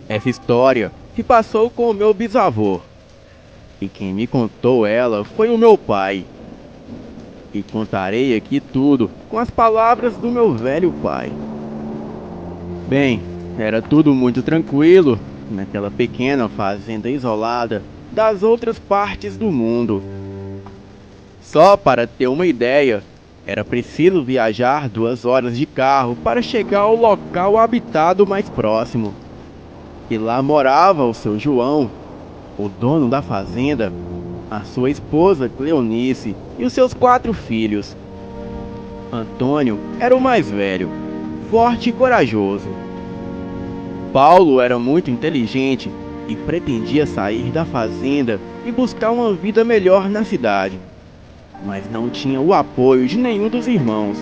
Essa história se passou com o meu bisavô, e quem me contou ela foi o meu pai. E contarei aqui tudo com as palavras do meu velho pai. Bem, era tudo muito tranquilo naquela pequena fazenda isolada das outras partes do mundo. Só para ter uma ideia, era preciso viajar 2 horas de carro para chegar ao local habitado mais próximo. E lá morava o seu João, o dono da fazenda, a sua esposa Cleonice e os seus 4 filhos. Antônio era o mais velho, forte e corajoso. Paulo era muito inteligente e pretendia sair da fazenda e buscar uma vida melhor na cidade, mas não tinha o apoio de nenhum dos irmãos.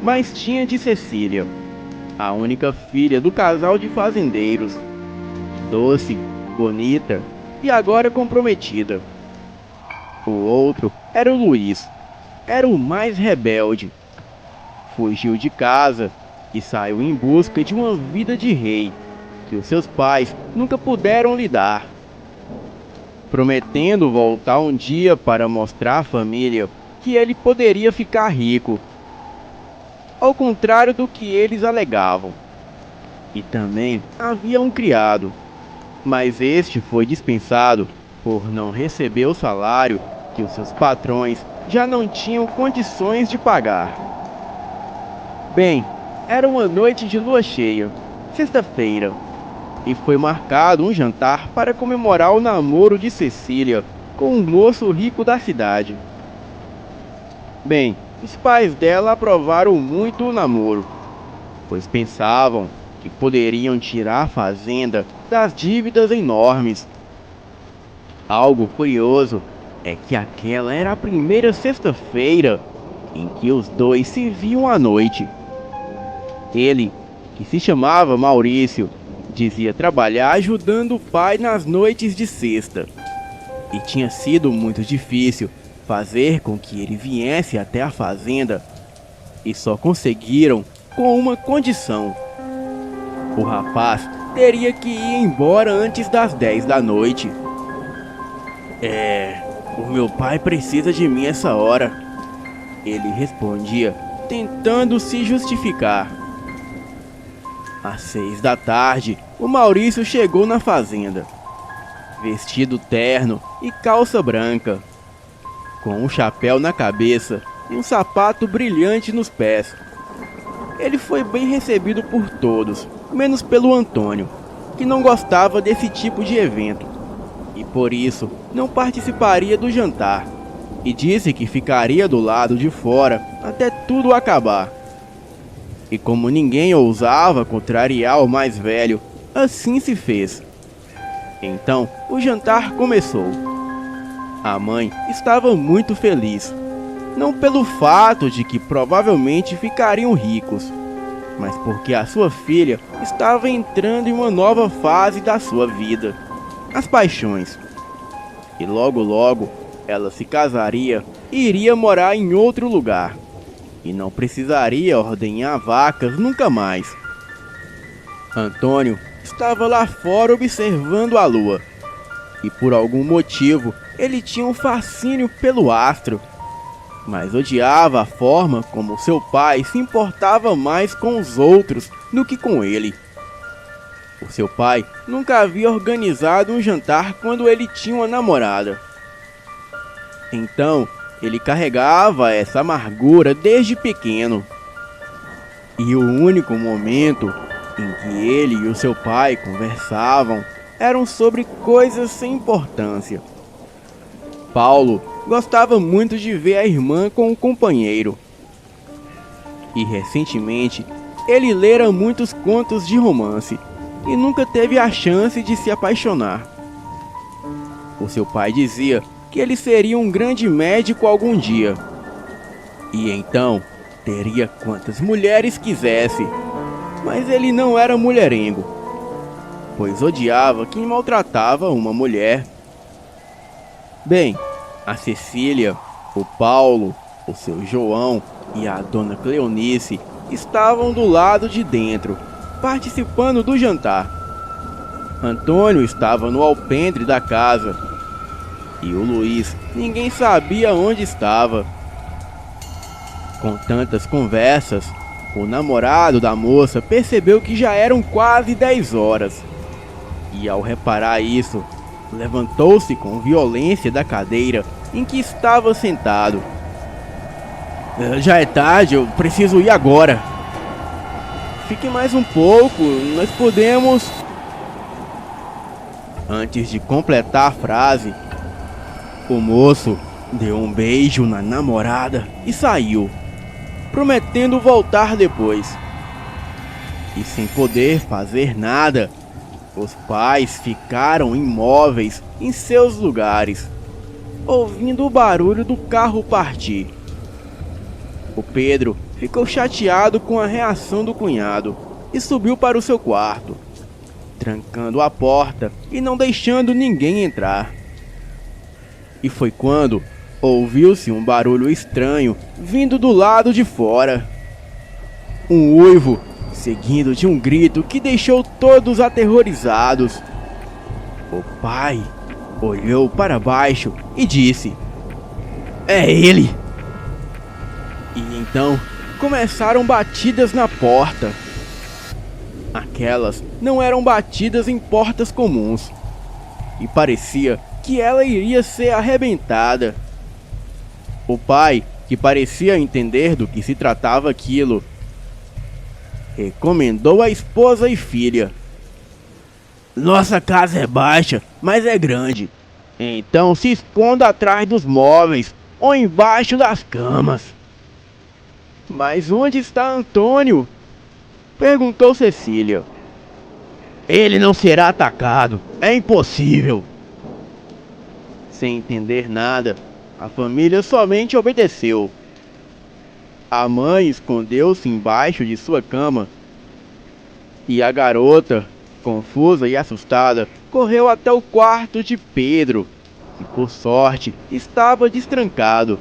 Mas tinha de Cecília, a única filha do casal de fazendeiros, doce, bonita e agora comprometida. O outro era o Luiz, era o mais rebelde. Fugiu de casa e saiu em busca de uma vida de rei que os seus pais nunca puderam lhe dar, prometendo voltar um dia para mostrar à família que ele poderia ficar rico, ao contrário do que eles alegavam. E também havia um criado, mas este foi dispensado por não receber o salário que os seus patrões já não tinham condições de pagar. Bem, era uma noite de lua cheia, sexta-feira, e foi marcado um jantar para comemorar o namoro de Cecília com um moço rico da cidade. Bem, os pais dela aprovaram muito o namoro, pois pensavam que poderiam tirar a fazenda das dívidas enormes. Algo curioso é que aquela era a primeira sexta-feira em que os dois se viam à noite. Ele, que se chamava Maurício, dizia trabalhar ajudando o pai nas noites de sexta. E tinha sido muito difícil fazer com que ele viesse até a fazenda, e só conseguiram com uma condição: o rapaz teria que ir embora antes das 10 da noite. O meu pai precisa de mim essa hora, ele respondia, tentando se justificar. Às 6 da tarde, o Maurício chegou na fazenda, vestido terno e calça branca, com um chapéu na cabeça e um sapato brilhante nos pés. Ele foi bem recebido por todos, menos pelo Antônio, que não gostava desse tipo de evento, e por isso não participaria do jantar, e disse que ficaria do lado de fora até tudo acabar. E como ninguém ousava contrariar o mais velho, assim se fez. Então o jantar começou. A mãe estava muito feliz, não pelo fato de que provavelmente ficariam ricos, mas porque a sua filha estava entrando em uma nova fase da sua vida, as paixões. E logo logo ela se casaria e iria morar em outro lugar, e não precisaria ordenhar vacas nunca mais. Antônio estava lá fora observando a lua, e por algum motivo ele tinha um fascínio pelo astro, mas odiava a forma como seu pai se importava mais com os outros do que com ele. O seu pai nunca havia organizado um jantar quando ele tinha uma namorada. Então, ele carregava essa amargura desde pequeno. E o único momento em que ele e o seu pai conversavam eram sobre coisas sem importância. Paulo gostava muito de ver a irmã com o companheiro. E recentemente, ele lera muitos contos de romance e nunca teve a chance de se apaixonar. O seu pai dizia que ele seria um grande médico algum dia, e então teria quantas mulheres quisesse, mas ele não era mulherengo, pois odiava quem maltratava uma mulher. Bem, a Cecília, o Paulo, o seu João e a dona Cleonice estavam do lado de dentro, participando do jantar. Antônio estava no alpendre da casa e o Luiz ninguém sabia onde estava. Com tantas conversas, o namorado da moça percebeu que já eram quase 10 horas. E ao reparar isso, levantou-se com violência da cadeira em que estava sentado. Já é tarde, eu preciso ir agora. Fique mais um pouco, nós podemos... Antes de completar a frase, o moço deu um beijo na namorada e saiu, prometendo voltar depois. E sem poder fazer nada, os pais ficaram imóveis em seus lugares, ouvindo o barulho do carro partir. O Pedro ficou chateado com a reação do cunhado e subiu para o seu quarto, trancando a porta e não deixando ninguém entrar. E foi quando ouviu-se um barulho estranho vindo do lado de fora. Um uivo, seguido de um grito que deixou todos aterrorizados. O pai olhou para baixo e disse: "É ele!" E então começaram batidas na porta. Aquelas não eram batidas em portas comuns, e parecia que ela iria ser arrebentada. O pai, que parecia entender do que se tratava aquilo, recomendou à esposa e filha: "Nossa casa é baixa, mas é grande. Então se esconda atrás dos móveis ou embaixo das camas." "Mas onde está Antônio?" perguntou Cecília. "Ele não será atacado, é impossível." Sem entender nada, a família somente obedeceu. A mãe escondeu-se embaixo de sua cama e a garota, confusa e assustada, correu até o quarto de Pedro, que por sorte estava destrancado,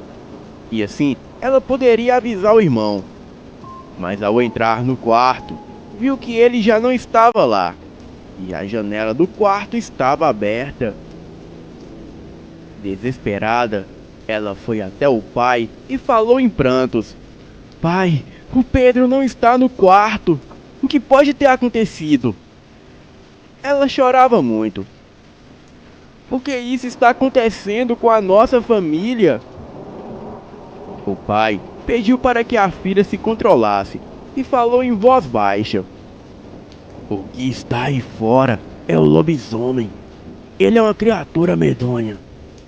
e assim ela poderia avisar o irmão. Mas ao entrar no quarto, viu que ele já não estava lá, e a janela do quarto estava aberta. Desesperada, ela foi até o pai e falou em prantos: "Pai, o Pedro não está no quarto. O que pode ter acontecido?" Ela chorava muito. "Por que isso está acontecendo com a nossa família?" O pai pediu para que a filha se controlasse e falou em voz baixa: "O que está aí fora é o lobisomem. Ele é uma criatura medonha,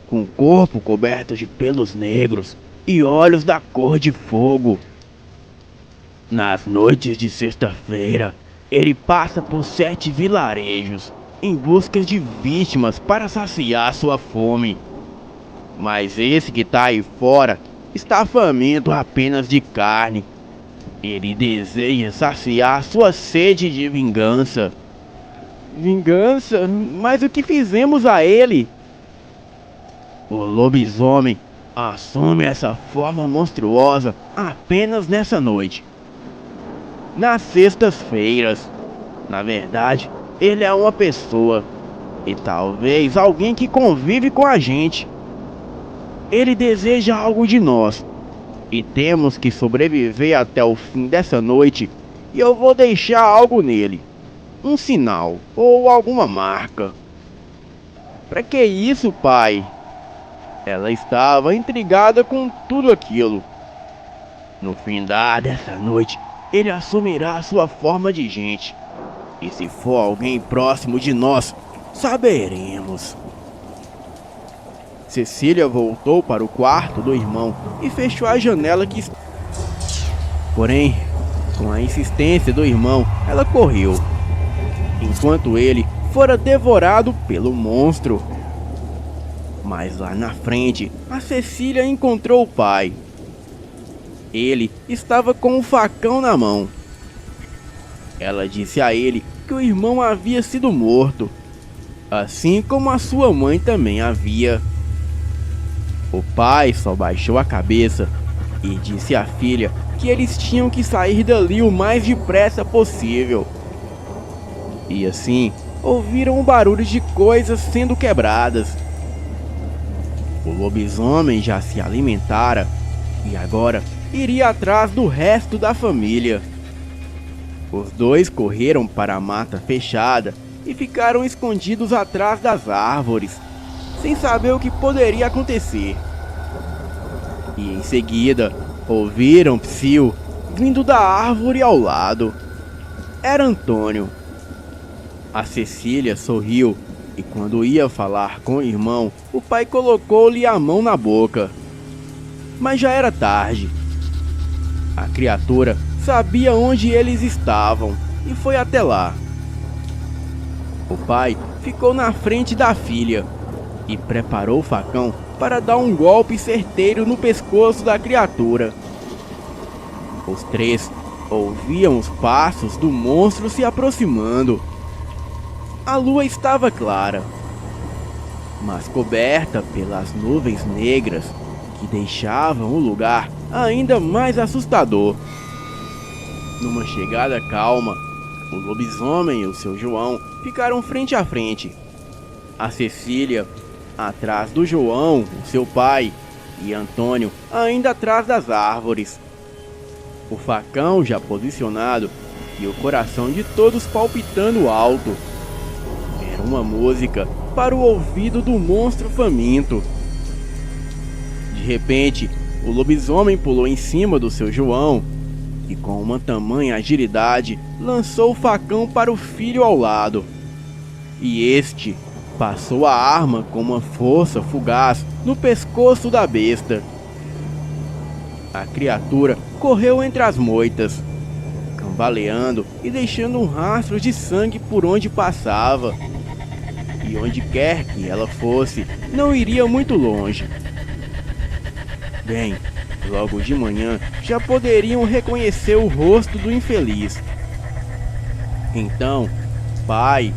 com o corpo coberto de pelos negros e olhos da cor de fogo. Nas noites de sexta-feira, ele passa por 7 vilarejos em busca de vítimas para saciar sua fome. Mas esse que tá aí fora está faminto apenas de carne. Ele deseja saciar sua sede de vingança." "Vingança? Mas o que fizemos a ele?" "O lobisomem assume essa forma monstruosa apenas nessa noite, nas sextas-feiras. Na verdade, ele é uma pessoa, e talvez alguém que convive com a gente. Ele deseja algo de nós, e temos que sobreviver até o fim dessa noite, e eu vou deixar algo nele, um sinal ou alguma marca." "Pra que isso, pai?" Ela estava intrigada com tudo aquilo. "No findar dessa noite, ele assumirá sua forma de gente, e se for alguém próximo de nós, saberemos." Cecília voltou para o quarto do irmão e fechou a janela que... Porém, com a insistência do irmão, ela correu, enquanto ele fora devorado pelo monstro. Mas lá na frente, a Cecília encontrou o pai. Ele estava com um facão na mão. Ela disse a ele que o irmão havia sido morto, assim como a sua mãe também havia. O pai só baixou a cabeça e disse à filha que eles tinham que sair dali o mais depressa possível. E assim, ouviram um barulho de coisas sendo quebradas. O lobisomem já se alimentara e agora iria atrás do resto da família. Os dois correram para a mata fechada e ficaram escondidos atrás das árvores, sem saber o que poderia acontecer. E em seguida, ouviram Psyu vindo da árvore ao lado. Era Antônio. A Cecília sorriu e quando ia falar com o irmão, o pai colocou-lhe a mão na boca. Mas já era tarde. A criatura sabia onde eles estavam e foi até lá. O pai ficou na frente da filha e preparou o facão para dar um golpe certeiro no pescoço da criatura. Os três ouviam os passos do monstro se aproximando. A lua estava clara, mas coberta pelas nuvens negras que deixavam o lugar ainda mais assustador. Numa chegada calma, o lobisomem e o seu João ficaram frente a frente. A Cecília atrás do João, o seu pai, e Antônio ainda atrás das árvores. O facão já posicionado e o coração de todos palpitando alto. Era uma música para o ouvido do monstro faminto. De repente, o lobisomem pulou em cima do seu João e com uma tamanha agilidade lançou o facão para o filho ao lado. E este passou a arma com uma força fugaz no pescoço da besta. A criatura correu entre as moitas, cambaleando e deixando um rastro de sangue por onde passava. E onde quer que ela fosse, não iria muito longe. Bem, logo de manhã já poderiam reconhecer o rosto do infeliz. Então, pai,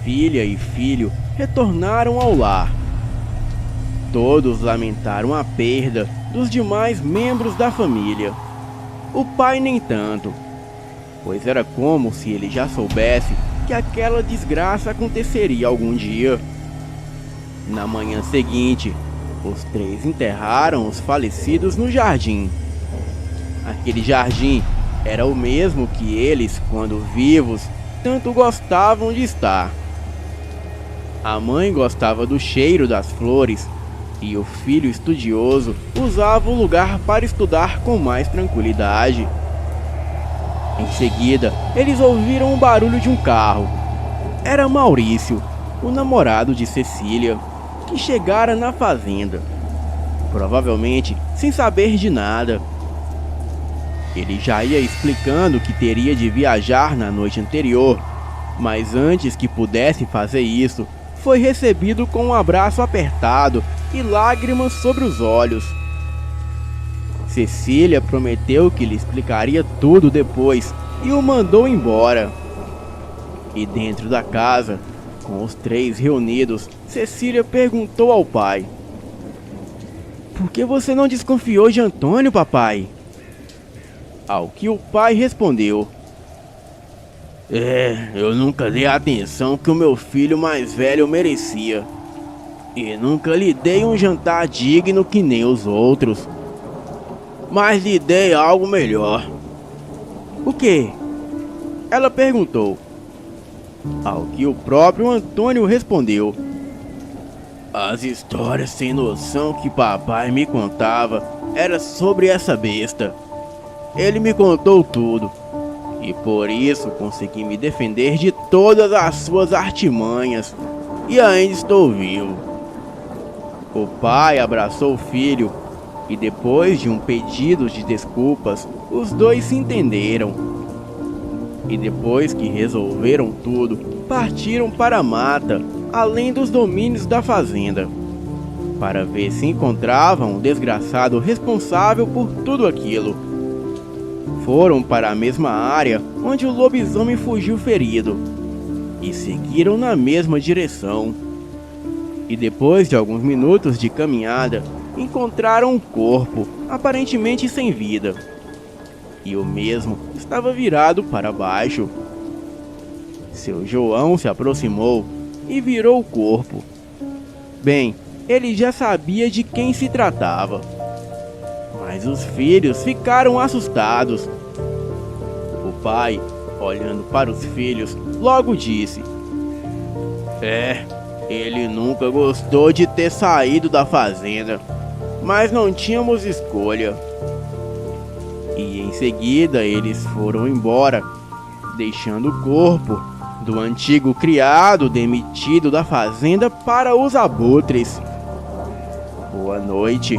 filha e filho retornaram ao lar. Todos lamentaram a perda dos demais membros da família. O pai nem tanto, pois era como se ele já soubesse que aquela desgraça aconteceria algum dia. Na manhã seguinte, os três enterraram os falecidos no jardim. Aquele jardim era o mesmo que eles, quando vivos, tanto gostavam de estar. A mãe gostava do cheiro das flores e o filho estudioso usava o lugar para estudar com mais tranquilidade. Em seguida, eles ouviram o barulho de um carro. Era Maurício, o namorado de Cecília, que chegara na fazenda, provavelmente sem saber de nada. Ele já ia explicando que teria de viajar na noite anterior, mas antes que pudesse fazer isso, foi recebido com um abraço apertado e lágrimas sobre os olhos. Cecília prometeu que lhe explicaria tudo depois e o mandou embora. E dentro da casa, com os três reunidos, Cecília perguntou ao pai: "Por que você não desconfiou de Antônio, papai?" Ao que o pai respondeu: eu nunca dei a atenção que o meu filho mais velho merecia. E nunca lhe dei um jantar digno que nem os outros. Mas lhe dei algo melhor." "O quê?" ela perguntou. Ao que o próprio Antônio respondeu: "As histórias sem noção que papai me contava era sobre essa besta. Ele me contou tudo, e por isso consegui me defender de todas as suas artimanhas, e ainda estou vivo." O pai abraçou o filho, e depois de um pedido de desculpas, os dois se entenderam. E depois que resolveram tudo, partiram para a mata, além dos domínios da fazenda, para ver se encontravam o desgraçado responsável por tudo aquilo. Foram para a mesma área onde o lobisomem fugiu ferido, e seguiram na mesma direção. E depois de alguns minutos de caminhada, encontraram um corpo, aparentemente sem vida. E o mesmo estava virado para baixo. Seu João se aproximou e virou o corpo. Bem, ele já sabia de quem se tratava, mas os filhos ficaram assustados. O pai, olhando para os filhos, logo disse: ele nunca gostou de ter saído da fazenda, mas não tínhamos escolha. E em seguida eles foram embora, deixando o corpo do antigo criado demitido da fazenda para os abutres. Boa noite.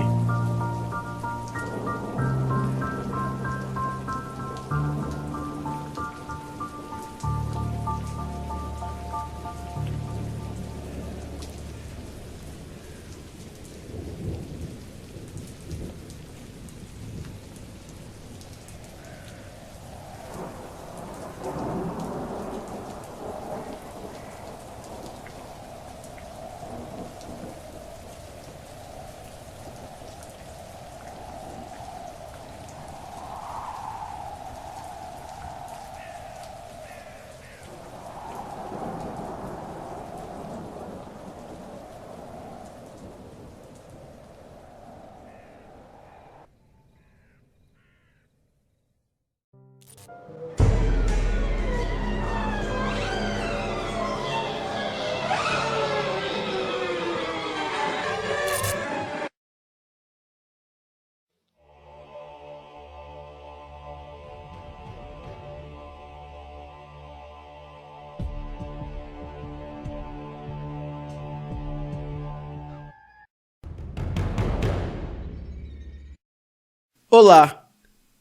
Olá,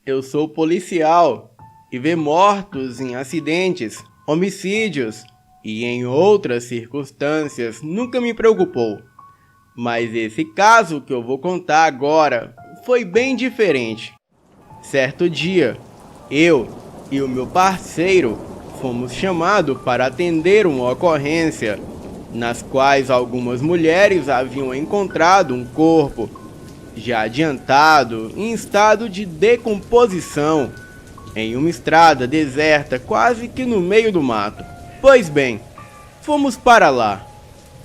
eu sou policial e ver mortos em acidentes, homicídios e em outras circunstâncias nunca me preocupou. Mas esse caso que eu vou contar agora foi bem diferente. Certo dia, eu e o meu parceiro fomos chamados para atender uma ocorrência nas quais algumas mulheres haviam encontrado um corpo já adiantado, em estado de decomposição, em uma estrada deserta quase que no meio do mato. Pois bem, fomos para lá,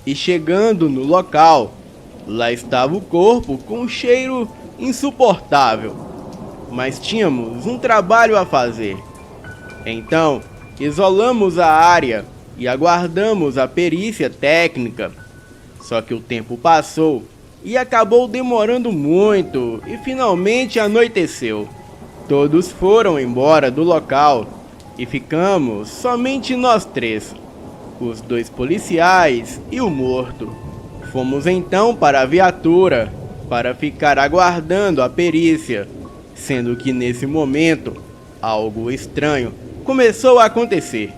e chegando no local, lá estava o corpo com um cheiro insuportável, mas tínhamos um trabalho a fazer. Então, isolamos a área e aguardamos a perícia técnica. Só que o tempo passou e acabou demorando muito e finalmente anoiteceu. Todos foram embora do local e ficamos somente nós três, os dois policiais e o morto. Fomos então para a viatura para ficar aguardando a perícia, sendo que nesse momento algo estranho começou a acontecer.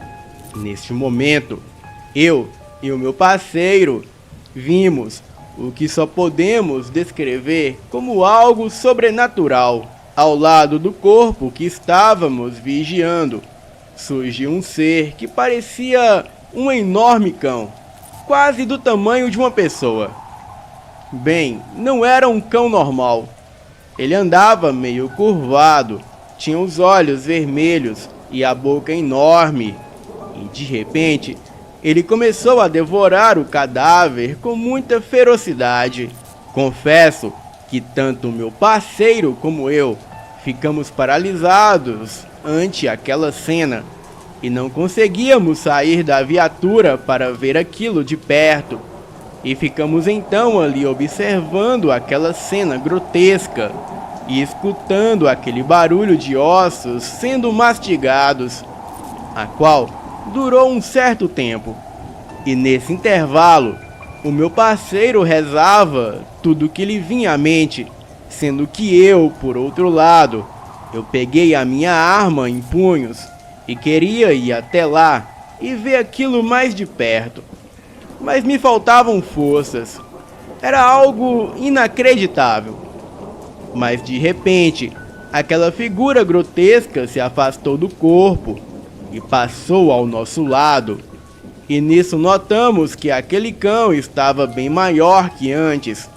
Neste momento, eu e o meu parceiro vimos o que só podemos descrever como algo sobrenatural. Ao lado do corpo que estávamos vigiando, surgiu um ser que parecia um enorme cão, quase do tamanho de uma pessoa. Bem, não era um cão normal. Ele andava meio curvado, tinha os olhos vermelhos e a boca enorme. E de repente, ele começou a devorar o cadáver com muita ferocidade. Confesso que tanto meu parceiro como eu ficamos paralisados ante aquela cena e não conseguíamos sair da viatura para ver aquilo de perto. E ficamos então ali observando aquela cena grotesca e escutando aquele barulho de ossos sendo mastigados, a qual durou um certo tempo. E nesse intervalo, o meu parceiro rezava tudo que lhe vinha à mente, sendo que eu, por outro lado, eu peguei a minha arma em punhos e queria ir até lá e ver aquilo mais de perto. Mas me faltavam forças. Era algo inacreditável. Mas de repente, aquela figura grotesca se afastou do corpo e passou ao nosso lado. E nisso notamos que aquele cão estava bem maior que antes.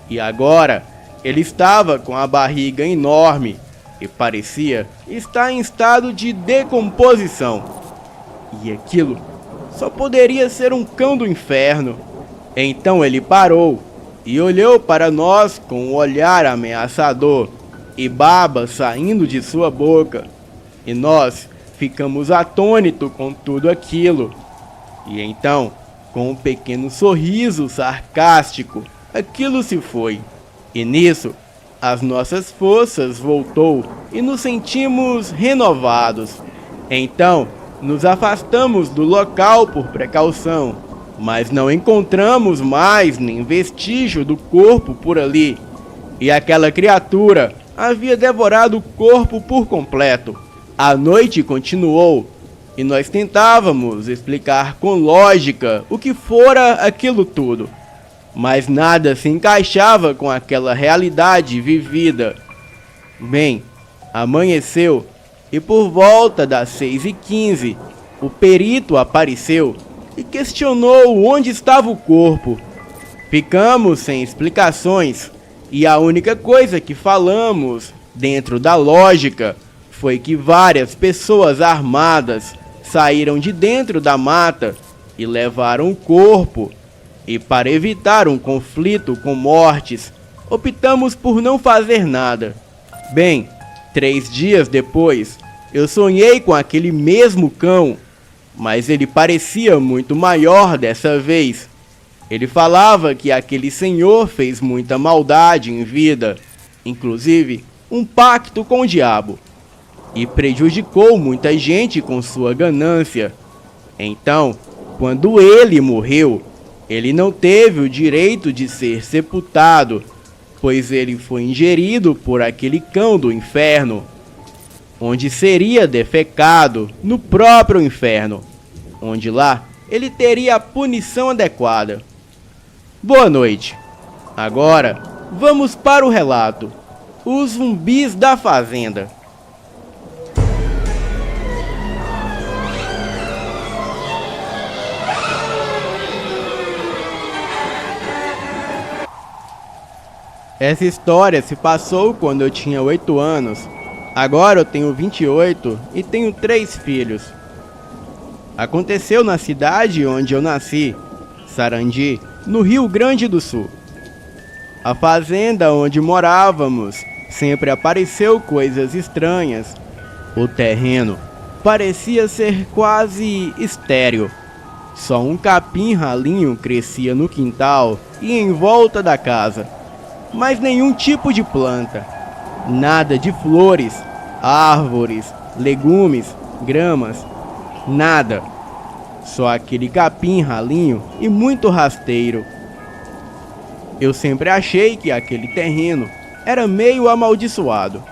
E agora ele estava com a barriga enorme e parecia estar em estado de decomposição. E aquilo só poderia ser um cão do inferno. Então ele parou e olhou para nós com um olhar ameaçador e baba saindo de sua boca. E nós ficamos atônitos com tudo aquilo. E então, com um pequeno sorriso sarcástico, aquilo se foi. E nisso, as nossas forças voltou e nos sentimos renovados. Então, nos afastamos do local por precaução, mas não encontramos mais nem vestígio do corpo por ali. E aquela criatura havia devorado o corpo por completo. A noite continuou e nós tentávamos explicar com lógica o que fora aquilo tudo, mas nada se encaixava com aquela realidade vivida. Bem, amanheceu e por volta das 6h15, o perito apareceu e questionou onde estava o corpo. Ficamos sem explicações e a única coisa que falamos, dentro da lógica, foi que várias pessoas armadas saíram de dentro da mata e levaram o corpo. E para evitar um conflito com mortes, optamos por não fazer nada. Bem, 3 dias depois, eu sonhei com aquele mesmo cão, mas ele parecia muito maior dessa vez. Ele falava que aquele senhor fez muita maldade em vida, inclusive um pacto com o diabo, e prejudicou muita gente com sua ganância. Então, quando ele morreu, ele não teve o direito de ser sepultado, pois ele foi ingerido por aquele cão do inferno, onde seria defecado no próprio inferno, onde lá ele teria a punição adequada. Boa noite. Agora, vamos para o relato. Os zumbis da fazenda. Essa história se passou quando eu tinha 8 anos. Agora eu tenho 28 e tenho 3 filhos. Aconteceu na cidade onde eu nasci, Sarandi, no Rio Grande do Sul. A fazenda onde morávamos sempre apareceu coisas estranhas. O terreno parecia ser quase estéril. Só um capim ralinho crescia no quintal e em volta da casa. Mas nenhum tipo de planta, nada de flores, árvores, legumes, gramas, nada. Só aquele capim ralinho e muito rasteiro. Eu sempre achei que aquele terreno era meio amaldiçoado.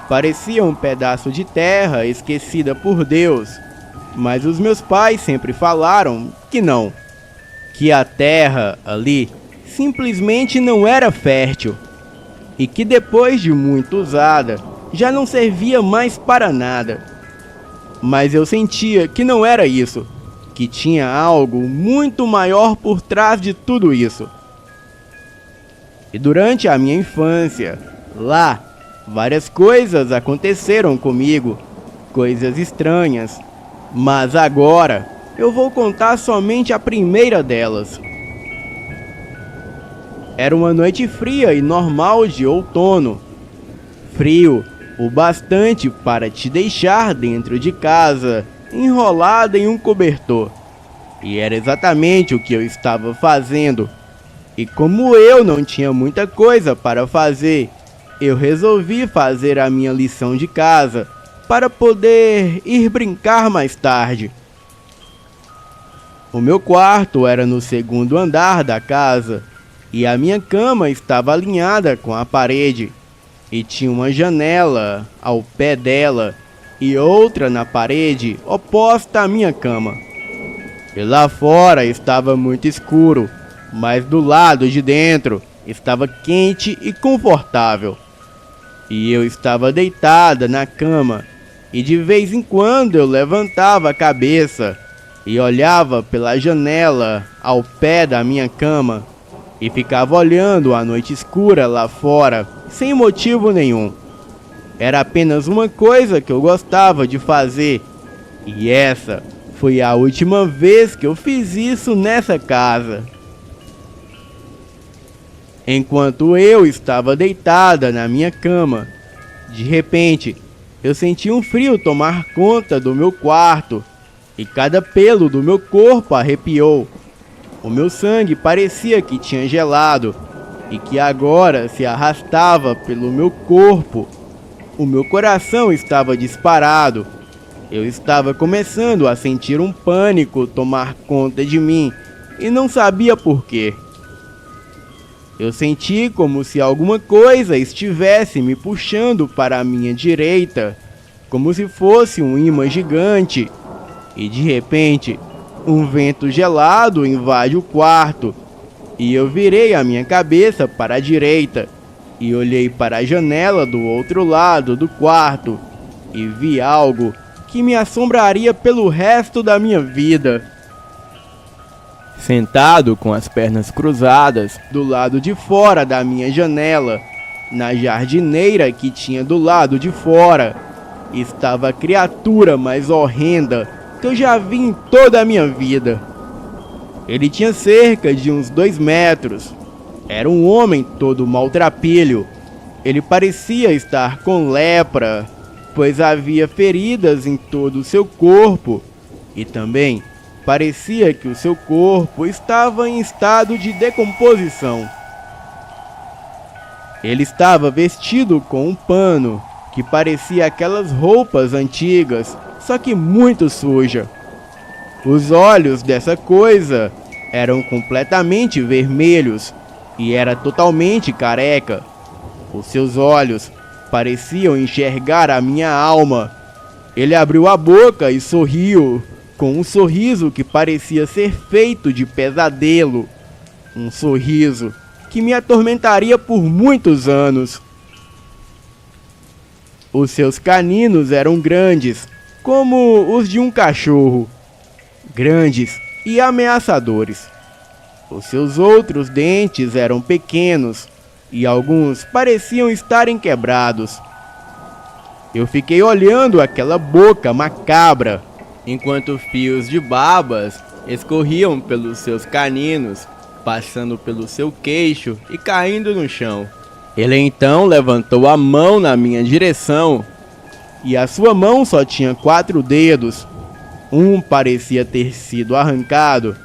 Parecia um pedaço de terra esquecida por Deus, mas os meus pais sempre falaram que não, que a terra ali simplesmente não era fértil e que depois de muito usada já não servia mais para nada. Mas eu sentia que não era isso, que tinha algo muito maior por trás de tudo isso. E durante a minha infância, lá, várias coisas aconteceram comigo, coisas estranhas, mas agora eu vou contar somente a primeira delas. Era uma noite fria e normal de outono. Frio o bastante para te deixar dentro de casa, enrolada em um cobertor. E era exatamente o que eu estava fazendo. E como eu não tinha muita coisa para fazer, eu resolvi fazer a minha lição de casa para poder ir brincar mais tarde. O meu quarto era no segundo andar da casa. E a minha cama estava alinhada com a parede, e tinha uma janela ao pé dela, e outra na parede oposta à minha cama. E lá fora estava muito escuro, mas do lado de dentro estava quente e confortável. E eu estava deitada na cama, e de vez em quando eu levantava a cabeça e olhava pela janela ao pé da minha cama, e ficava olhando a noite escura lá fora, sem motivo nenhum. Era apenas uma coisa que eu gostava de fazer, e essa Foi a última vez que eu fiz isso nessa casa. Enquanto eu estava deitada na minha cama, de repente, eu senti um frio tomar conta do meu quarto e cada pelo do meu corpo arrepiou. O meu sangue parecia que tinha gelado e que agora se arrastava pelo meu corpo. O meu coração estava disparado. Eu estava começando a sentir um pânico tomar conta de mim e não sabia por quê. Eu senti como se alguma coisa estivesse me puxando para a minha direita, como se fosse um imã gigante. E de repente, um vento gelado invade o quarto, e eu virei a minha cabeça para a direita, e olhei para a janela do outro lado do quarto, e vi algo que me assombraria pelo resto da minha vida. Sentado com as pernas cruzadas do lado de fora da minha janela, na jardineira que tinha do lado de fora, estava a criatura mais horrenda que eu já vi em toda a minha vida. Ele tinha cerca de uns 2 metros. Era um homem todo maltrapilho. Ele parecia estar com lepra, pois havia feridas em todo o seu corpo e também parecia que o seu corpo estava em estado de decomposição. Ele estava vestido com um pano que parecia aquelas roupas antigas, só que muito suja. Os olhos dessa coisa eram completamente vermelhos e era totalmente careca. Os seus olhos pareciam enxergar a minha alma. Ele abriu a boca e sorriu, com um sorriso que parecia ser feito de pesadelo. Um sorriso que me atormentaria por muitos anos. Os seus caninos eram grandes, como os de um cachorro. Grandes e ameaçadores. Os seus outros dentes eram pequenos e alguns pareciam estarem quebrados. Eu fiquei olhando aquela boca macabra, enquanto fios de babas escorriam pelos seus caninos, passando pelo seu queixo e caindo no chão. Ele então levantou a mão na minha direção, e a sua mão só tinha 4 dedos. Um parecia ter sido arrancado,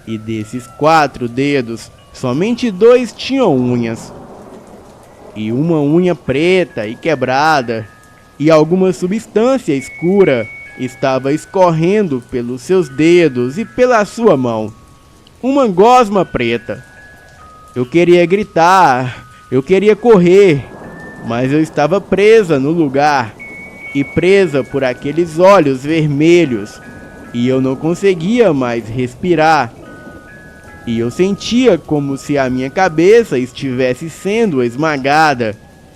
e desses 4 dedos, somente 2 tinham unhas. E uma unha preta e quebrada, e alguma substância escura estava escorrendo pelos seus dedos e pela sua mão. Uma gosma preta. Eu queria gritar, eu queria correr, mas eu estava presa no lugar, e presa por aqueles olhos vermelhos, e eu não conseguia mais respirar. E eu sentia como se a minha cabeça estivesse sendo esmagada,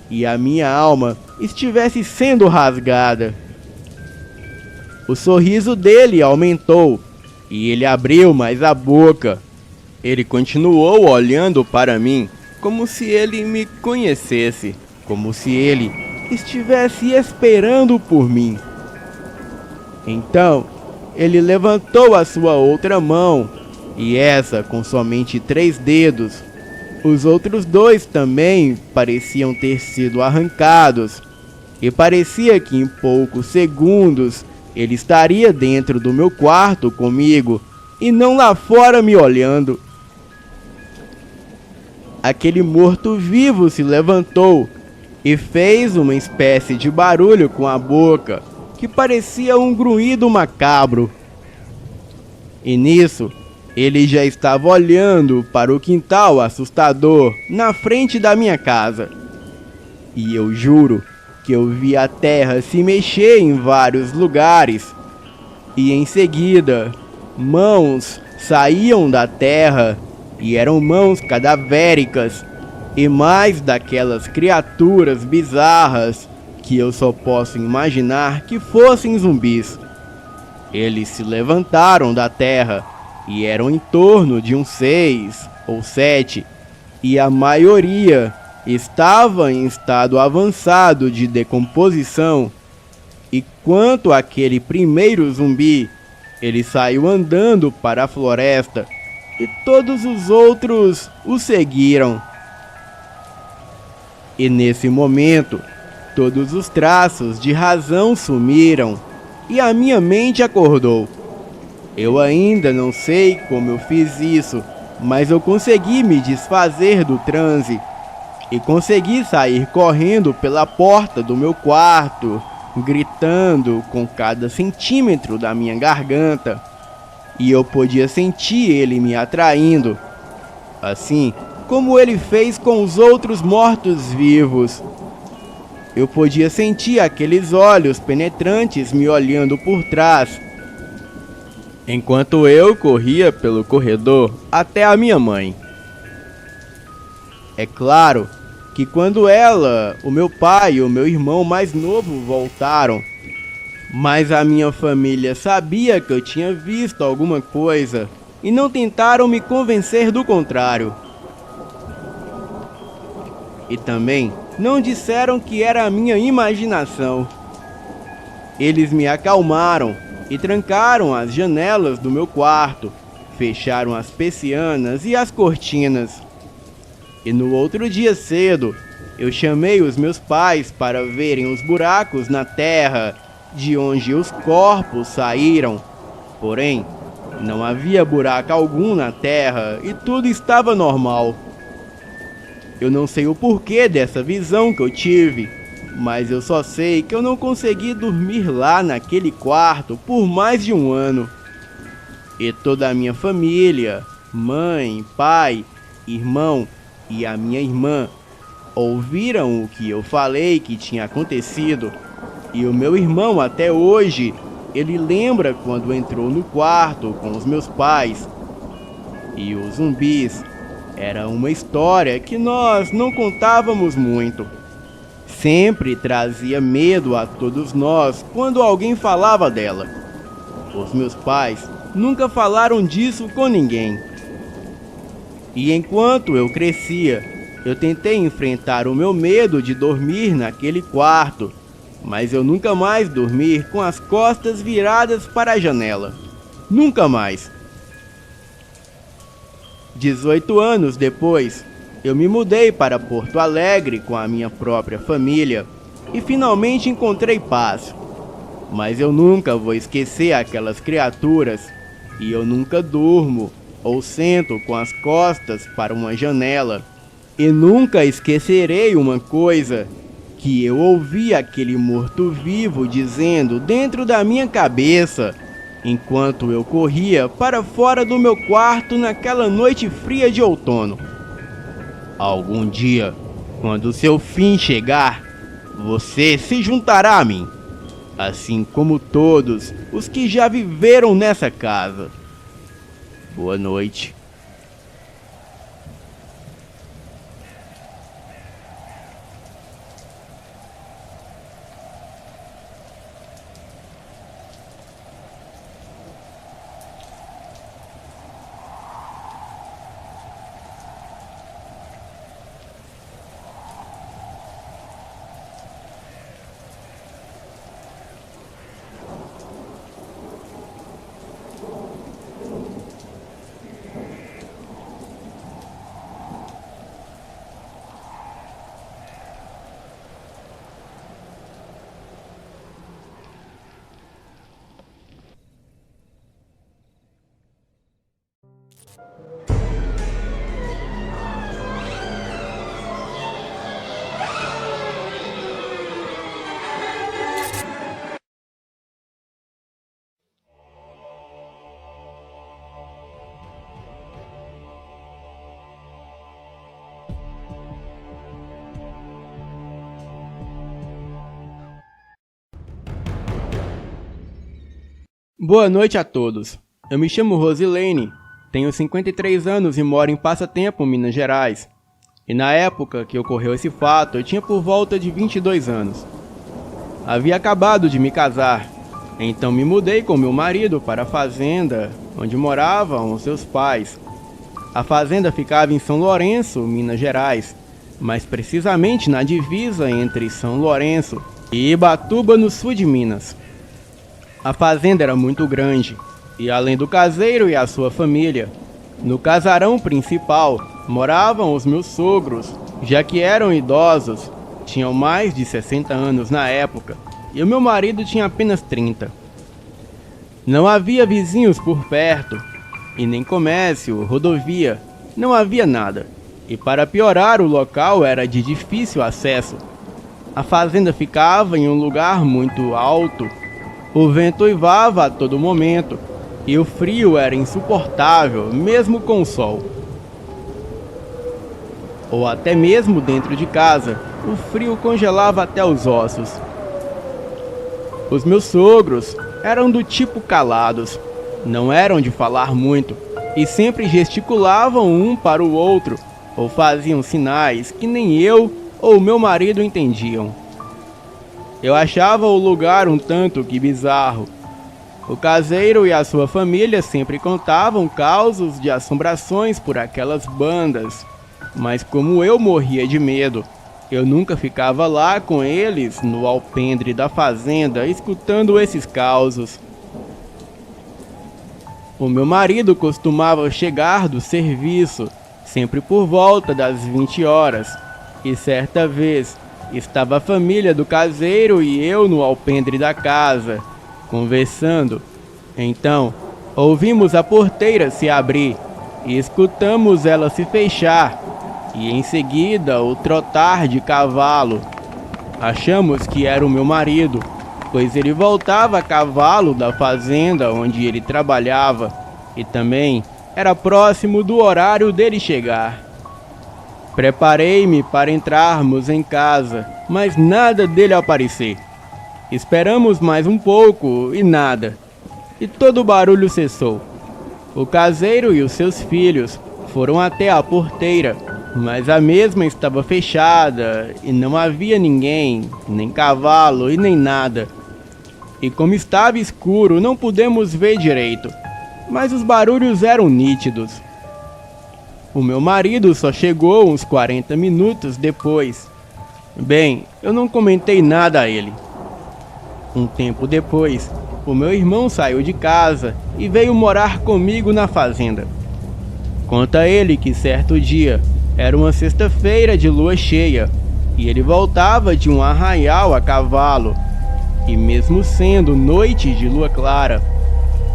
e a minha alma estivesse sendo rasgada. O sorriso dele aumentou, e ele abriu mais a boca. Ele continuou olhando para mim, como se ele me conhecesse, como se ele estivesse esperando por mim. Então, ele levantou a sua outra mão, e essa com somente 3 dedos. Os outros 2 também pareciam ter sido arrancados, e parecia que em poucos segundos ele estaria dentro do meu quarto comigo, e não lá fora me olhando. Aquele morto-vivo se levantou e fez uma espécie de barulho com a boca, que parecia um grunhido macabro. E nisso, ele já estava olhando para o quintal assustador na frente da minha casa. E eu juro que eu vi a terra se mexer em vários lugares. E em seguida, mãos saíam da terra, e eram mãos cadavéricas, e mais daquelas criaturas bizarras que eu só posso imaginar que fossem zumbis. Eles se levantaram da terra, e eram em torno de uns 6 ou 7, e a maioria estava em estado avançado de decomposição. E quanto àquele primeiro zumbi, Ele saiu andando para a floresta e todos os outros o seguiram. E nesse momento, todos os traços de razão sumiram e a minha mente acordou. Eu ainda não sei como eu fiz isso, mas eu consegui me desfazer do transe e consegui sair correndo pela porta do meu quarto, gritando com cada centímetro da minha garganta. E eu podia sentir ele me atraindo, assim como ele fez com os outros mortos-vivos. Eu podia sentir aqueles olhos penetrantes me olhando por trás, enquanto eu corria pelo corredor até a minha mãe. É claro que quando ela, o meu pai e o meu irmão mais novo voltaram, mas a minha família sabia que eu tinha visto alguma coisa e não tentaram me convencer do contrário. E também não disseram que era a minha imaginação. Eles me acalmaram e trancaram as janelas do meu quarto, fecharam as persianas e as cortinas. E no outro dia cedo, eu chamei os meus pais para verem os buracos na terra de onde os corpos saíram. Porém, não havia buraco algum na terra e tudo estava normal. Eu não sei o porquê dessa visão que eu tive, mas eu só sei que eu não consegui dormir lá naquele quarto por mais de um ano. E toda a minha família, mãe, pai, irmão e a minha irmã, ouviram o que eu falei que tinha acontecido. E o meu irmão até hoje, ele lembra quando entrou no quarto com os meus pais. E os zumbis era uma história que nós não contávamos muito. Sempre trazia medo a todos nós quando alguém falava dela. Os meus pais nunca falaram disso com ninguém. E enquanto eu crescia, eu tentei enfrentar o meu medo de dormir naquele quarto, mas eu nunca mais dormi com as costas viradas para a janela. Nunca mais. 18 anos depois, eu me mudei para Porto Alegre com a minha própria família e finalmente encontrei paz. Mas eu nunca vou esquecer aquelas criaturas e eu nunca durmo ou sento com as costas para uma janela. E nunca esquecerei uma coisa, que eu ouvi aquele morto-vivo dizendo dentro da minha cabeça, enquanto eu corria para fora do meu quarto naquela noite fria de outono. Algum dia, quando o seu fim chegar, você se juntará a mim, assim como todos os que já viveram nessa casa. Boa noite. Boa noite a todos. Eu me chamo Rosilene, tenho 53 anos e moro em Passatempo, Minas Gerais. E na época que ocorreu esse fato, eu tinha por volta de 22 anos. Havia acabado de me casar, então me mudei com meu marido para a fazenda onde moravam os seus pais. A fazenda ficava em São Lourenço, Minas Gerais, mais precisamente na divisa entre São Lourenço e Ibatuba, no sul de Minas. A fazenda era muito grande E além do caseiro e a sua família, no casarão principal moravam os meus sogros, já que eram idosos, tinham mais de 60 anos na época, e o meu marido tinha apenas 30. Não havia vizinhos por perto, e nem comércio, rodovia, não havia nada. E para piorar, o local era de difícil acesso. A fazenda ficava em um lugar muito alto, o vento uivava a todo momento, e o frio era insuportável, mesmo com o sol. Ou até mesmo dentro de casa, o frio congelava até os ossos. Os meus sogros eram do tipo calados, não eram de falar muito, e sempre gesticulavam um para o outro, ou faziam sinais que nem eu ou meu marido entendiam. Eu achava o lugar um tanto que bizarro. O caseiro e a sua família sempre contavam causos de assombrações por aquelas bandas, mas como eu morria de medo, eu nunca ficava lá com eles no alpendre da fazenda escutando esses causos. O meu marido costumava chegar do serviço, sempre por volta das 20 horas, e certa vez estava a família do caseiro e eu no alpendre da casa, conversando. Então, ouvimos a porteira se abrir e escutamos ela se fechar, e em seguida o trotar de cavalo. Achamos que era o meu marido, pois ele voltava a cavalo da fazenda onde ele trabalhava, e também era próximo do horário dele chegar. Preparei-me para entrarmos em casa, mas nada dele aparecer. Esperamos mais um pouco e nada. E todo o barulho cessou. O caseiro e os seus filhos foram até a porteira, mas a mesma estava fechada e não havia ninguém, nem cavalo e nem nada. E como estava escuro, não pudemos ver direito, mas os barulhos eram nítidos. O meu marido só chegou uns 40 minutos depois. Bem, eu não comentei nada a ele. Um tempo depois, o meu irmão saiu de casa e veio morar comigo na fazenda. Conta ele que certo dia, era uma sexta-feira de lua cheia, e ele voltava de um arraial a cavalo. E mesmo sendo noite de lua clara,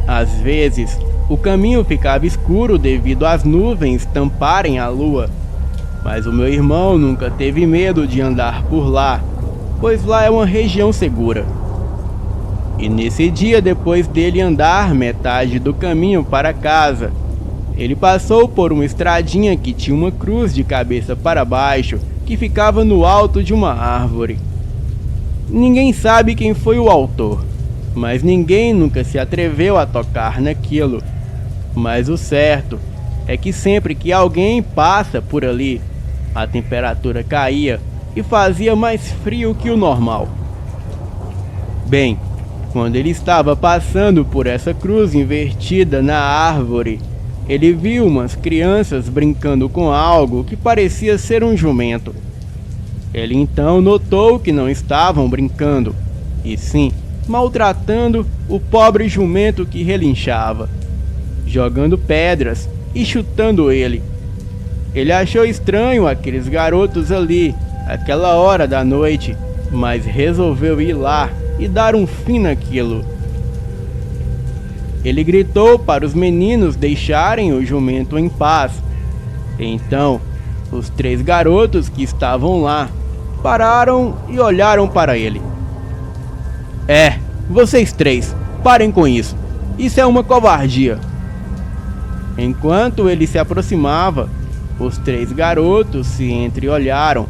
às vezes o caminho ficava escuro devido às nuvens tamparem a lua. Mas o meu irmão nunca teve medo de andar por lá, pois lá é uma região segura. E nesse dia, depois dele andar metade do caminho para casa, ele passou por uma estradinha que tinha uma cruz de cabeça para baixo, que ficava no alto de uma árvore. Ninguém sabe quem foi o autor, mas ninguém nunca se atreveu a tocar naquilo. Mas o certo é que sempre que alguém passa por ali, a temperatura caía e fazia mais frio que o normal. Bem, quando ele estava passando por essa cruz invertida na árvore, ele viu umas crianças brincando com algo que parecia ser um jumento. Ele então notou que não estavam brincando, e sim maltratando o pobre jumento que relinchava, jogando pedras e chutando ele. Ele achou estranho aqueles garotos ali, aquela hora da noite, mas resolveu ir lá e dar um fim naquilo. Ele gritou para os meninos deixarem o jumento em paz. Então, os 3 garotos que estavam lá pararam e olharam para ele. Vocês 3, parem com isso. Isso é uma covardia. Enquanto ele se aproximava, os 3 garotos se entreolharam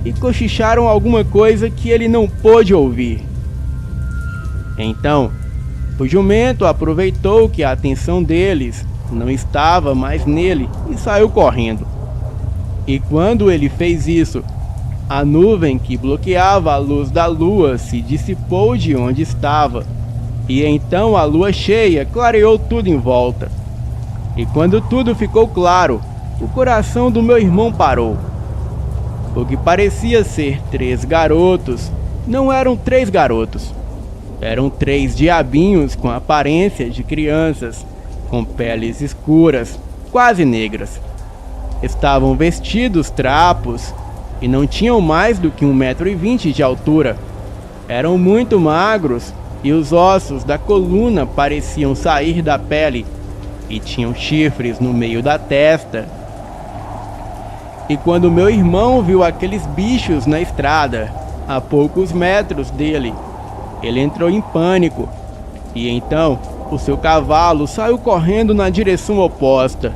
e cochicharam alguma coisa que ele não pôde ouvir. Então, o jumento aproveitou que a atenção deles não estava mais nele e saiu correndo. E quando ele fez isso, a nuvem que bloqueava a luz da lua se dissipou de onde estava, e então a lua cheia clareou tudo em volta. E quando tudo ficou claro, o coração do meu irmão parou. O que parecia ser 3 garotos, não eram 3 garotos. Eram 3 diabinhos com aparência de crianças, com peles escuras, quase negras. Estavam vestidos trapos e não tinham mais do que 1,20 m de altura. Eram muito magros e os ossos da coluna pareciam sair da pele e tinham chifres no meio da testa. E quando meu irmão viu aqueles bichos na estrada, a poucos metros dele, ele entrou em pânico e então o seu cavalo saiu correndo na direção oposta.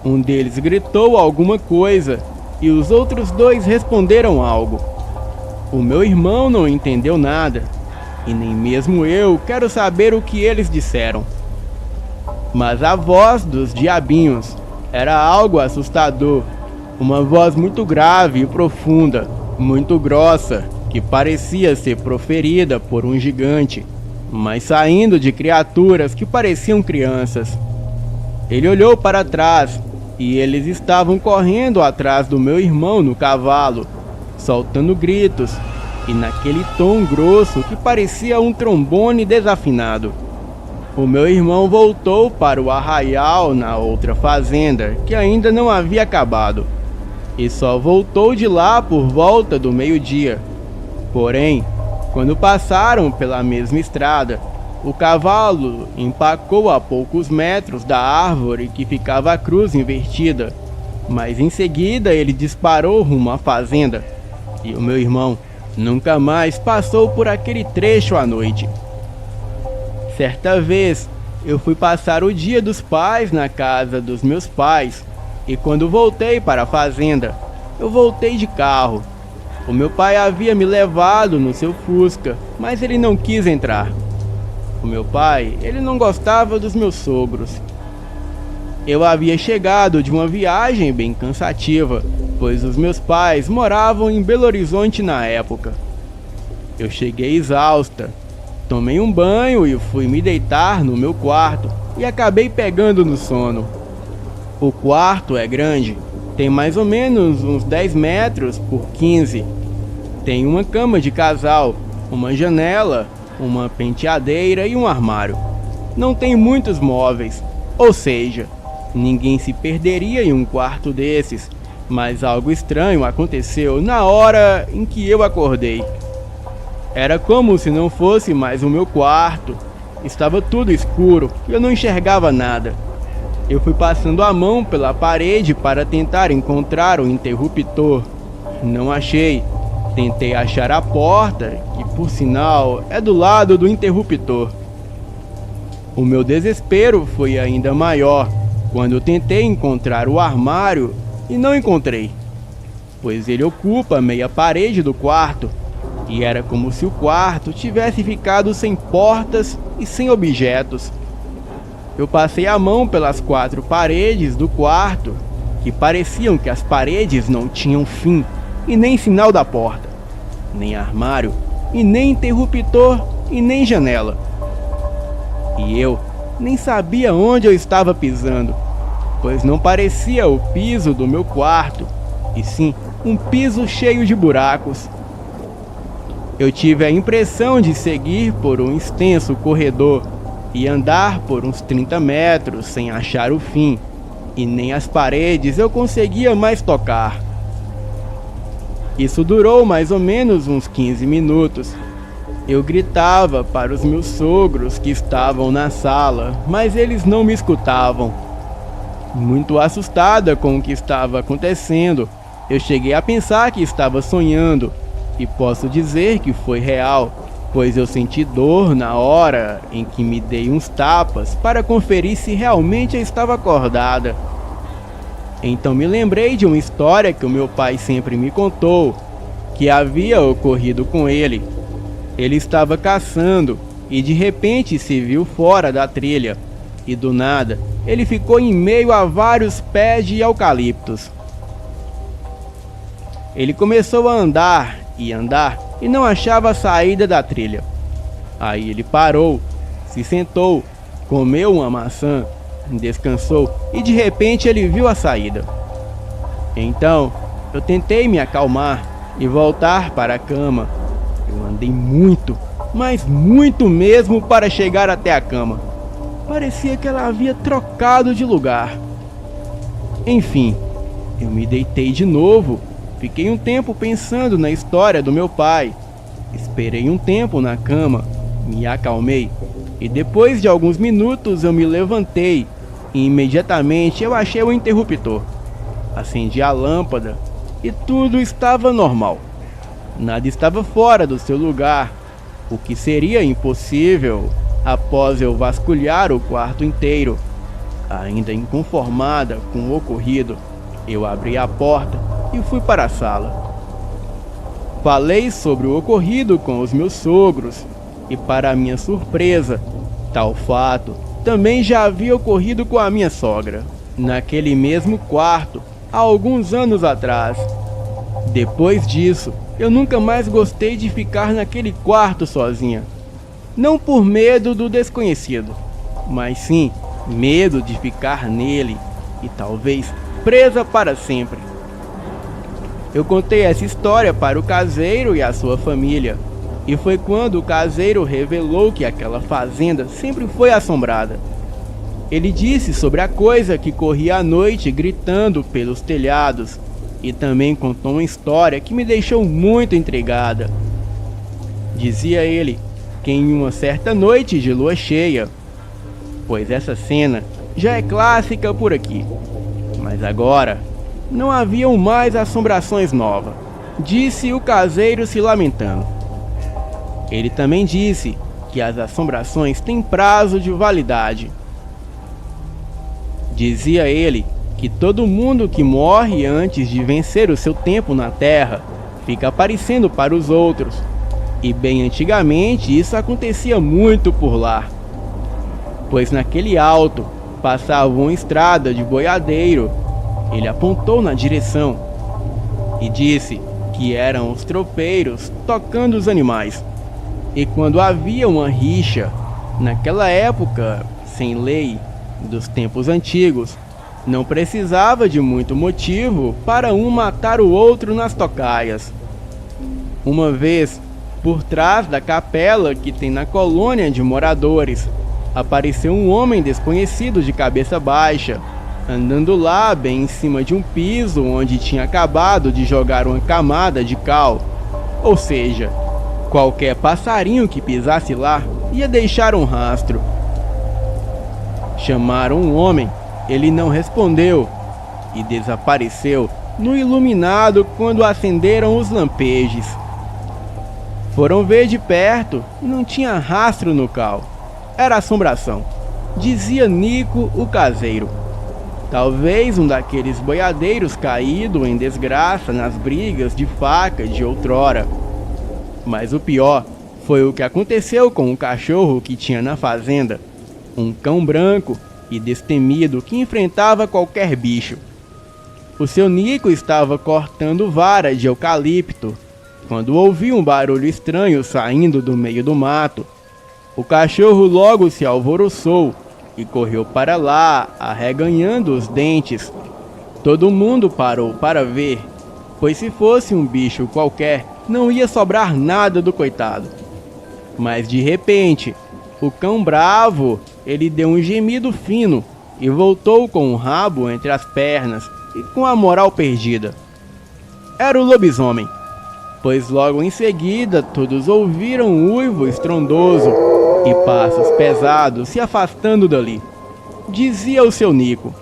Um deles gritou alguma coisa e os outros 2 responderam algo. O meu irmão não entendeu nada e nem mesmo eu quero saber o que eles disseram. Mas a voz dos diabinhos era algo assustador, uma voz muito grave e profunda, muito grossa, que parecia ser proferida por um gigante, mas saindo de criaturas que pareciam crianças. Ele olhou para trás e eles estavam correndo atrás do meu irmão no cavalo, soltando gritos e naquele tom grosso que parecia um trombone desafinado. O meu irmão voltou para o arraial na outra fazenda, que ainda não havia acabado, e só voltou de lá por volta do meio-dia. Porém, quando passaram pela mesma estrada, o cavalo empacou a poucos metros da árvore que ficava a cruz invertida, mas em seguida ele disparou rumo à fazenda, e o meu irmão nunca mais passou por aquele trecho à noite. Certa vez, eu fui passar o Dia dos Pais na casa dos meus pais, e quando voltei para a fazenda, eu voltei de carro. O meu pai havia me levado no seu Fusca, mas ele não quis entrar. O meu pai, ele não gostava dos meus sogros. Eu havia chegado de uma viagem bem cansativa, pois os meus pais moravam em Belo Horizonte na época. Eu cheguei exausta, tomei um banho e fui me deitar no meu quarto e acabei pegando no sono. O quarto é grande, tem mais ou menos uns 10 metros por 15. Tem uma cama de casal, uma janela, uma penteadeira e um armário. Não tem muitos móveis, ou seja, ninguém se perderia em um quarto desses, mas algo estranho aconteceu na hora em que eu acordei. Era como se não fosse mais o meu quarto. Estava tudo escuro e eu não enxergava nada. Eu fui passando a mão pela parede para tentar encontrar o interruptor. Não achei. Tentei achar a porta, que por sinal é do lado do interruptor. O meu desespero foi ainda maior quando eu tentei encontrar o armário e não encontrei, pois ele ocupa meia parede do quarto e era como se o quarto tivesse ficado sem portas e sem objetos. Eu passei a mão pelas 4 paredes do quarto, que pareciam que as paredes não tinham fim, e nem sinal da porta, nem armário, e nem interruptor, e nem janela. E eu nem sabia onde eu estava pisando, pois não parecia o piso do meu quarto, e sim um piso cheio de buracos. Eu tive a impressão de seguir por um extenso corredor e andar por uns 30 metros sem achar o fim, e nem as paredes eu conseguia mais tocar. Isso durou mais ou menos uns 15 minutos. Eu gritava para os meus sogros que estavam na sala, mas eles não me escutavam. Muito assustada com o que estava acontecendo, eu cheguei a pensar que estava sonhando, e posso dizer que foi real, pois eu senti dor na hora em que me dei uns tapas para conferir se realmente eu estava acordada. Então me lembrei de uma história que o meu pai sempre me contou, que havia ocorrido com ele. Ele estava caçando e de repente se viu fora da trilha, e do nada ele ficou em meio a vários pés de eucaliptos. Ele começou a andar e não achava a saída da trilha. Aí ele parou, se sentou, comeu uma maçã, descansou e de repente ele viu a saída. Então eu tentei me acalmar e voltar para a cama. Eu andei muito mas muito mesmo para chegar até a cama. Parecia que ela havia trocado de lugar. Enfim, eu me deitei de novo. Fiquei um tempo pensando na história do meu pai. Esperei um tempo na cama, me acalmei e depois de alguns minutos eu me levantei e imediatamente eu achei o interruptor. Acendi a lâmpada e tudo estava normal. Nada estava fora do seu lugar, o que seria impossível após eu vasculhar o quarto inteiro. Ainda inconformada com o ocorrido, eu abri a porta e fui para a sala. Falei sobre o ocorrido com os meus sogros e, para minha surpresa, tal fato também já havia ocorrido com a minha sogra, naquele mesmo quarto, há alguns anos atrás. Depois disso, eu nunca mais gostei de ficar naquele quarto sozinha. Não por medo do desconhecido, mas sim medo de ficar nele e talvez presa para sempre. Eu contei essa história para o caseiro e a sua família, e foi quando o caseiro revelou que aquela fazenda sempre foi assombrada. Ele disse sobre a coisa que corria à noite gritando pelos telhados, e também contou uma história que me deixou muito intrigada. Dizia ele que em uma certa noite de lua cheia, pois essa cena já é clássica por aqui, mas agora não haviam mais assombrações novas, disse o caseiro se lamentando. Ele também disse que as assombrações têm prazo de validade. Dizia ele que todo mundo que morre antes de vencer o seu tempo na Terra fica aparecendo para os outros, e bem antigamente isso acontecia muito por lá, pois naquele alto passava uma estrada de boiadeiro. Ele apontou na direção e disse que eram os tropeiros tocando os animais. E quando havia uma rixa, naquela época, sem lei, dos tempos antigos, não precisava de muito motivo para um matar o outro nas tocaias. Uma vez, por trás da capela que tem na colônia de moradores, apareceu um homem desconhecido de cabeça baixa, andando lá bem em cima de um piso onde tinha acabado de jogar uma camada de cal. Ou seja, qualquer passarinho que pisasse lá ia deixar um rastro. Chamaram um homem, ele não respondeu e desapareceu no iluminado quando acenderam os lampejos. Foram ver de perto e não tinha rastro no cal. Era assombração, dizia Nico, o caseiro. Talvez um daqueles boiadeiros caído em desgraça nas brigas de faca de outrora. Mas o pior foi o que aconteceu com um cachorro que tinha na fazenda. Um cão branco e destemido que enfrentava qualquer bicho. O seu Nico estava cortando vara de eucalipto quando ouviu um barulho estranho saindo do meio do mato. O cachorro logo se alvoroçou e correu para lá, arreganhando os dentes. Todo mundo parou para ver, pois se fosse um bicho qualquer, não ia sobrar nada do coitado. Mas de repente, o cão bravo, ele deu um gemido fino e voltou com o rabo entre as pernas e com a moral perdida. Era o lobisomem, pois logo em seguida todos ouviram um uivo estrondoso e passos pesados se afastando dali. Dizia o seu Nico.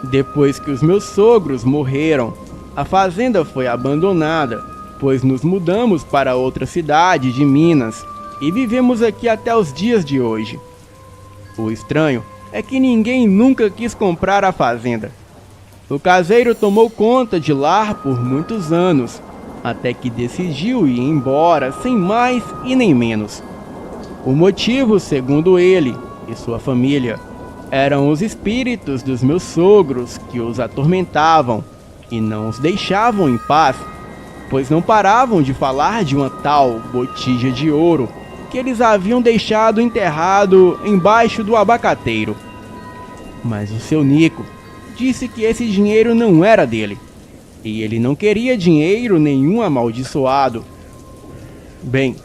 Depois que os meus sogros morreram, a fazenda foi abandonada, pois nos mudamos para outra cidade de Minas e vivemos aqui até os dias de hoje. O estranho é que ninguém nunca quis comprar a fazenda. O caseiro tomou conta de lá por muitos anos, até que decidiu ir embora sem mais e nem menos. O motivo, segundo ele e sua família, eram os espíritos dos meus sogros que os atormentavam e não os deixavam em paz, pois não paravam de falar de uma tal botija de ouro que eles haviam deixado enterrado embaixo do abacateiro. Mas o seu Nico disse que esse dinheiro não era dele, e ele não queria dinheiro nenhum amaldiçoado. Bem,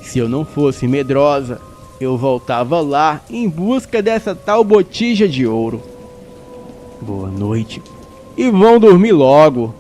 Se eu não fosse medrosa, eu voltava lá em busca dessa tal botija de ouro. Boa noite. E vão dormir logo.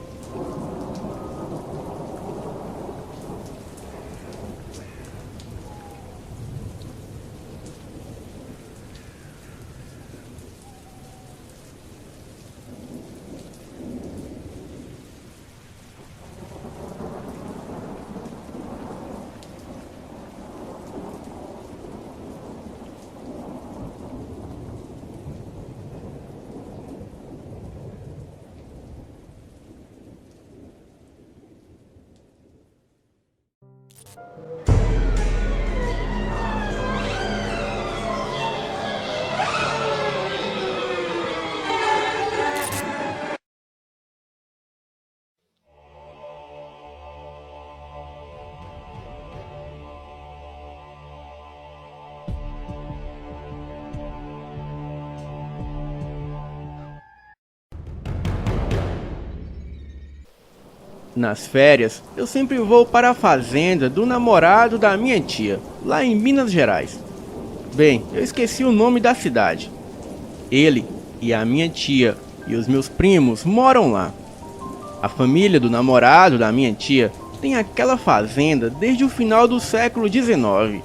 Nas férias, eu sempre vou para a fazenda do namorado da minha tia, lá em Minas Gerais. Bem, eu esqueci o nome da cidade. Ele e a minha tia e os meus primos moram lá. A família do namorado da minha tia tem aquela fazenda desde o final do século XIX.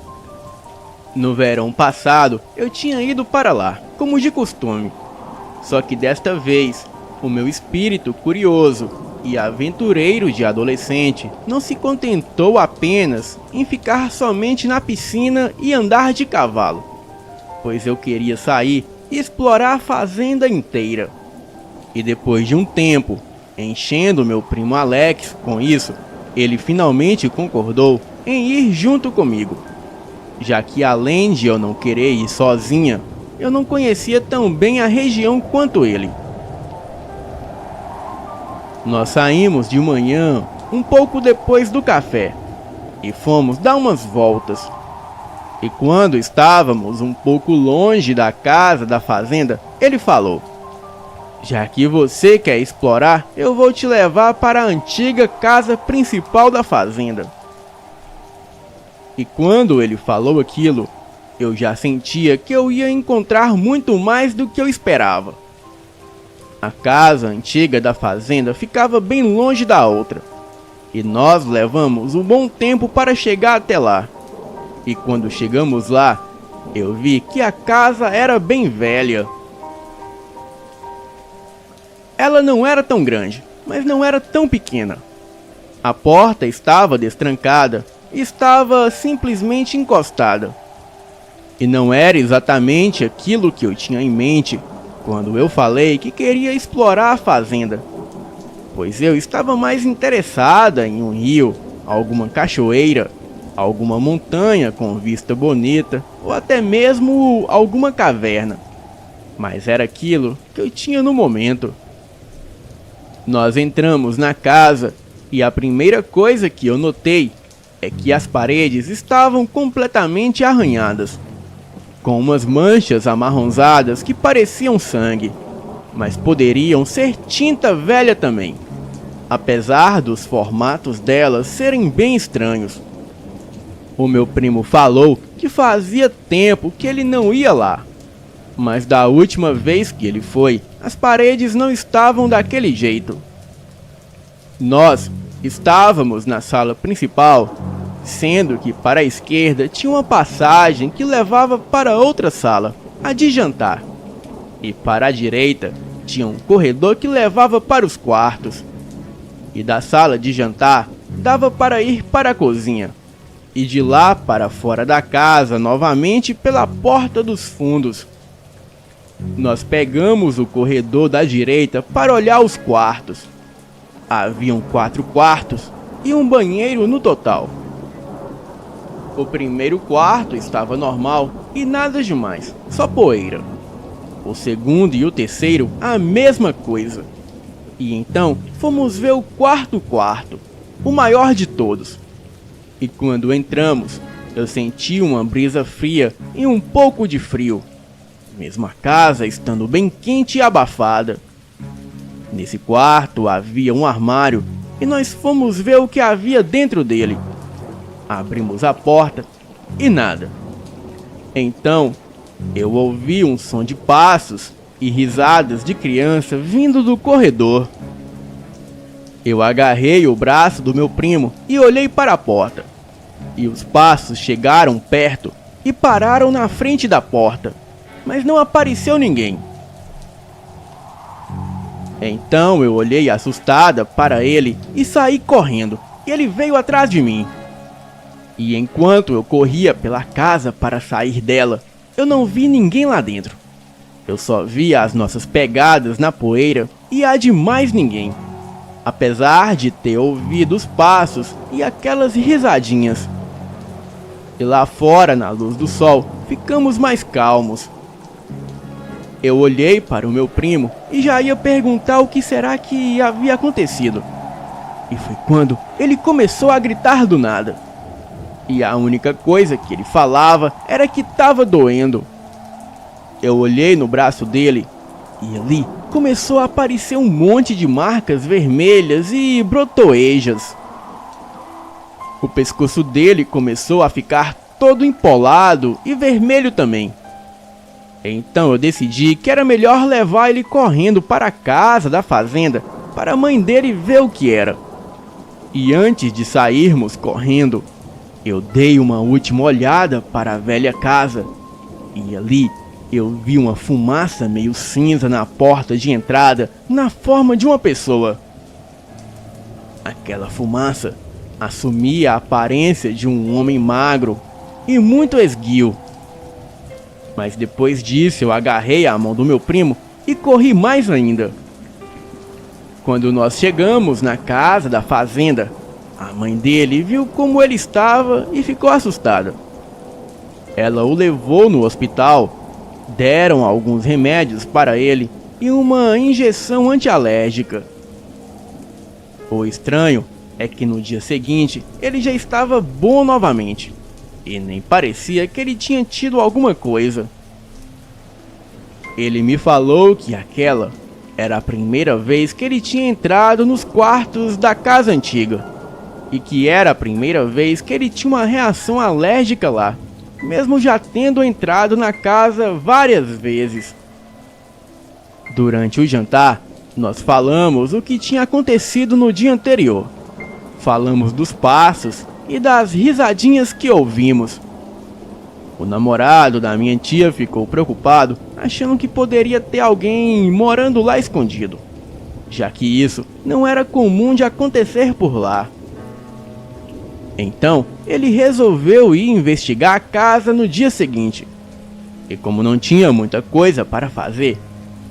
No verão passado, eu tinha ido para lá, como de costume. Só que desta vez, o meu espírito curioso e aventureiro de adolescente não se contentou apenas em ficar somente na piscina e andar de cavalo, pois eu queria sair e explorar a fazenda inteira. E depois de um tempo, enchendo meu primo Alex com isso, ele finalmente concordou em ir junto comigo, já que além de eu não querer ir sozinha, eu não conhecia tão bem a região quanto ele. Nós saímos de manhã, um pouco depois do café, e fomos dar umas voltas. E quando estávamos um pouco longe da casa da fazenda, ele falou: "Já que você quer explorar, eu vou te levar para a antiga casa principal da fazenda." E quando ele falou aquilo, eu já sentia que eu ia encontrar muito mais do que eu esperava. A casa antiga da fazenda ficava bem longe da outra, e nós levamos um bom tempo para chegar até lá. E quando chegamos lá, eu vi que a casa era bem velha. Ela não era tão grande, mas não era tão pequena. A porta estava destrancada e estava simplesmente encostada. E não era exatamente aquilo que eu tinha em mente quando eu falei que queria explorar a fazenda, pois eu estava mais interessada em um rio, alguma cachoeira, alguma montanha com vista bonita ou até mesmo alguma caverna. Mas era aquilo que eu tinha no momento. Nós entramos na casa e a primeira coisa que eu notei é que as paredes estavam completamente arranhadas, com umas manchas amarronzadas que pareciam sangue, mas poderiam ser tinta velha também, apesar dos formatos delas serem bem estranhos. O meu primo falou que fazia tempo que ele não ia lá, mas da última vez que ele foi, as paredes não estavam daquele jeito. Nós estávamos na sala principal, sendo que para a esquerda tinha uma passagem que levava para outra sala, a de jantar. E para a direita tinha um corredor que levava para os quartos. E da sala de jantar dava para ir para a cozinha. E de lá para fora da casa novamente pela porta dos fundos. Nós pegamos o corredor da direita para olhar os quartos. Haviam 4 quartos e um banheiro no total. O primeiro quarto estava normal e nada demais, só poeira. O segundo e o terceiro, a mesma coisa. E então fomos ver o quarto quarto, o maior de todos. E quando entramos, eu senti uma brisa fria e um pouco de frio, mesmo a casa estando bem quente e abafada. Nesse quarto havia um armário e nós fomos ver o que havia dentro dele. Abrimos a porta e nada. Então, eu ouvi um som de passos e risadas de criança vindo do corredor. Eu agarrei o braço do meu primo e olhei para a porta. E os passos chegaram perto e pararam na frente da porta, mas não apareceu ninguém. Então eu olhei assustada para ele e saí correndo, e ele veio atrás de mim. E enquanto eu corria pela casa para sair dela, eu não vi ninguém lá dentro. Eu só via as nossas pegadas na poeira e a de mais ninguém, apesar de ter ouvido os passos e aquelas risadinhas. E lá fora, na luz do sol, ficamos mais calmos. Eu olhei para o meu primo e já ia perguntar o que será que havia acontecido. E foi quando ele começou a gritar do nada. E a única coisa que ele falava era que estava doendo. Eu olhei no braço dele e ali começou a aparecer um monte de marcas vermelhas e brotoejas. O pescoço dele começou a ficar todo empolado e vermelho também. Então eu decidi que era melhor levar ele correndo para a casa da fazenda para a mãe dele ver o que era. E antes de sairmos correndo, eu dei uma última olhada para a velha casa e ali eu vi uma fumaça meio cinza na porta de entrada na forma de uma pessoa. Aquela fumaça assumia a aparência de um homem magro e muito esguio. Mas depois disso eu agarrei a mão do meu primo e corri mais ainda. Quando nós chegamos na casa da fazenda, a mãe dele viu como ele estava e ficou assustada. Ela o levou no hospital, deram alguns remédios para ele e uma injeção antialérgica. O estranho é que no dia seguinte ele já estava bom novamente. E nem parecia que ele tinha tido alguma coisa. Ele me falou que aquela era a primeira vez que ele tinha entrado nos quartos da casa antiga. E que era a primeira vez que ele tinha uma reação alérgica lá, mesmo já tendo entrado na casa várias vezes. Durante o jantar, nós falamos o que tinha acontecido no dia anterior. Falamos dos passos e das risadinhas que ouvimos. O namorado da minha tia ficou preocupado, achando que poderia ter alguém morando lá escondido, já que isso não era comum de acontecer por lá. Então, ele resolveu ir investigar a casa no dia seguinte. E como não tinha muita coisa para fazer,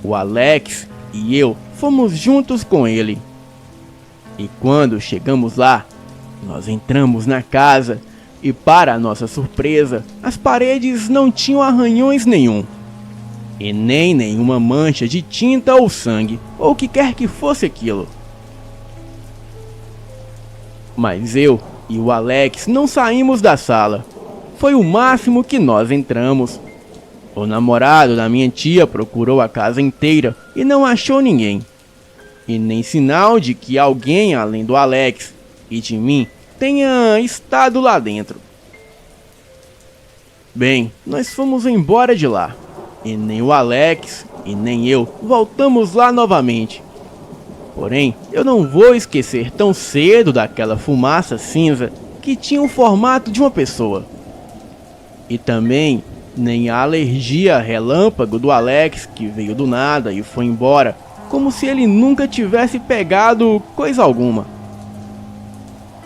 o Alex e eu fomos juntos com ele. E quando chegamos lá, nós entramos na casa e, para nossa surpresa, as paredes não tinham arranhões nenhum. E nem nenhuma mancha de tinta ou sangue, ou o que quer que fosse aquilo. Mas eu e o Alex não saímos da sala. Foi o máximo que nós entramos. O namorado da minha tia procurou a casa inteira e não achou ninguém. E nem sinal de que alguém além do Alex e de mim tenha estado lá dentro. Bem, nós fomos embora de lá. E nem o Alex e nem eu voltamos lá novamente. Porém, eu não vou esquecer tão cedo daquela fumaça cinza que tinha o formato de uma pessoa. E também nem a alergia relâmpago do Alex, que veio do nada e foi embora, como se ele nunca tivesse pegado coisa alguma.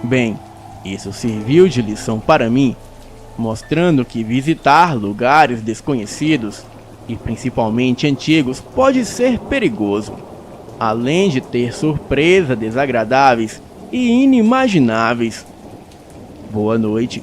Bem, isso serviu de lição para mim, mostrando que visitar lugares desconhecidos, e principalmente antigos, pode ser perigoso, além de ter surpresas desagradáveis e inimagináveis. Boa noite